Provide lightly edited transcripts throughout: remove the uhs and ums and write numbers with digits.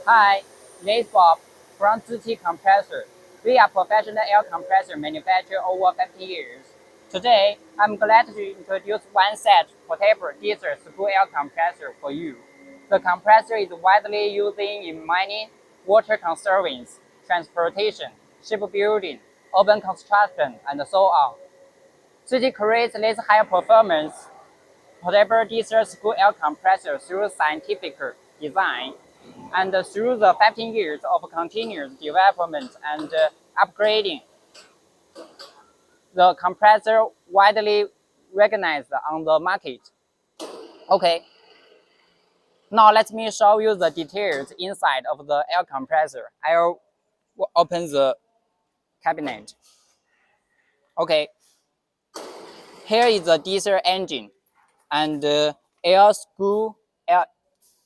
Hi, this is Bob from GT Compressor. We are professional air compressor manufacturer over 50 years. Today, I'm glad to introduce one set portable diesel screw air compressor for you. The compressor is widely used in mining, water conservation, transportation, shipbuilding, urban construction, and so on. GT creates this high performance portable diesel screw air compressor through scientific design and through the 15 years of continuous development and upgrading. The compressor widely recognized on the market. Okay, now let me show you the details inside of the air compressor. I'll open the cabinet. Okay, here is the diesel engine and air screw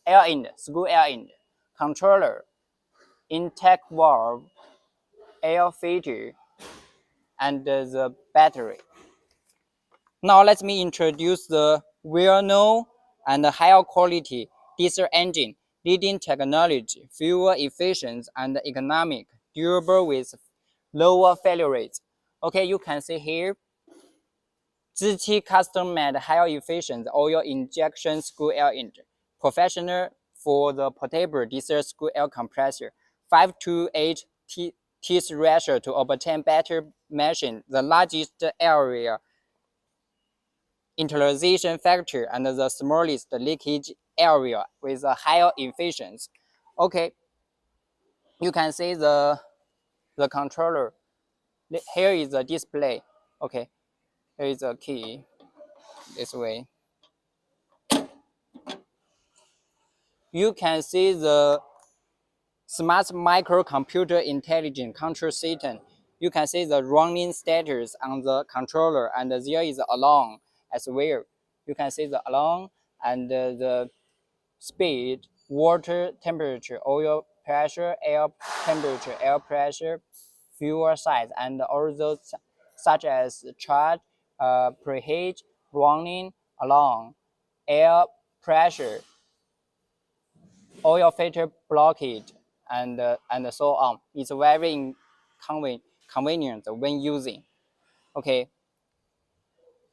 air end, controller, intake valve, air filter, and the battery. Now let me introduce the well-known and higher quality diesel engine, leading technology, fuel efficient and economic, durable with lower failure rates. Okay, you can see here, GT custom-made higher efficient oil injection screw air engine, professional for the portable diesel screw air compressor, 5 to 8 teeth ratio to obtain better meshing, the largest area internalization factor and the smallest leakage area with a higher efficiency. Okay, you can see the controller. Here is the display. Okay, here is a key. This way. You can see the smart microcomputer intelligent control system. You can see the running status on the controller, and there is alarm as well. You can see the alarm and the speed, water temperature, oil pressure, air temperature, air pressure, fuel size, and all those such as charge, preheat, running, alarm, air pressure, oil filter blockage, and so on. It's very convenient when using. Okay,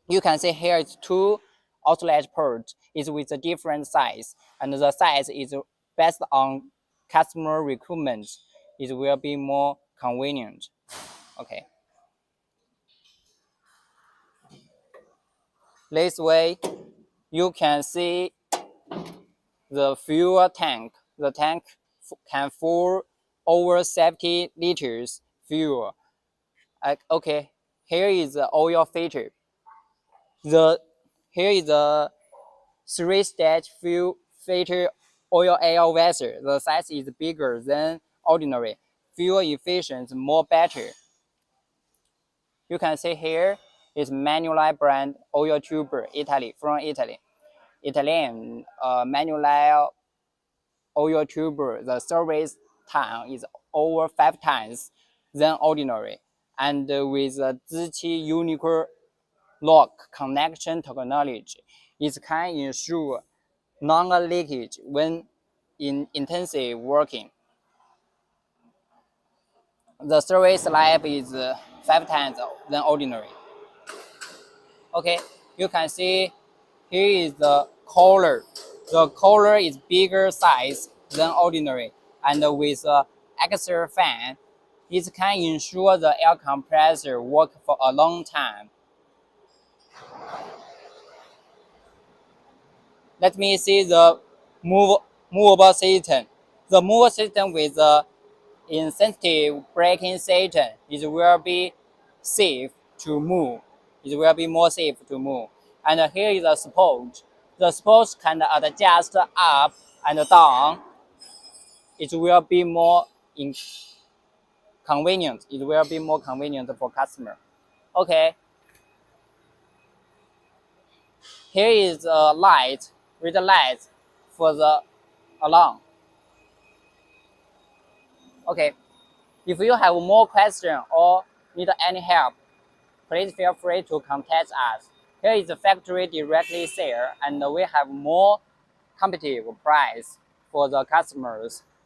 you can see here it's two outlet ports. It's with a different size, and the size is based on customer requirements. It will be more convenient. Okay, this way you can see the fuel tank. The tank can full over 70 liters fuel. Okay, here is the oil filter. Here is the three-stage fuel filter oil air vessel. The size is bigger than ordinary. Fuel efficient, more better. You can see here is Manulife brand oil tuber, Italy, from Italy. Italian Manulife oil tuber. The service time is over 5 times than ordinary, and with the ZT unique lock connection technology, it can ensure non-leakage when in intensive working. The service life is 5 times than ordinary. Okay, you can see here is the collar. The collar is bigger size than ordinary, and with an extra fan, it can ensure the air compressor work for a long time. Let me see the movable system. The movable system with the insensitive braking system, it will be safe to move. It will be more safe to move. And here is the support. The support can adjust up and down. It will be more convenient. It will be more convenient for customer. Okay. Here is a light, red light for the alarm. Okay. If you have more questions or need any help, please feel free to contact us. Here is the factory directly sale, and we have more competitive price for the customers.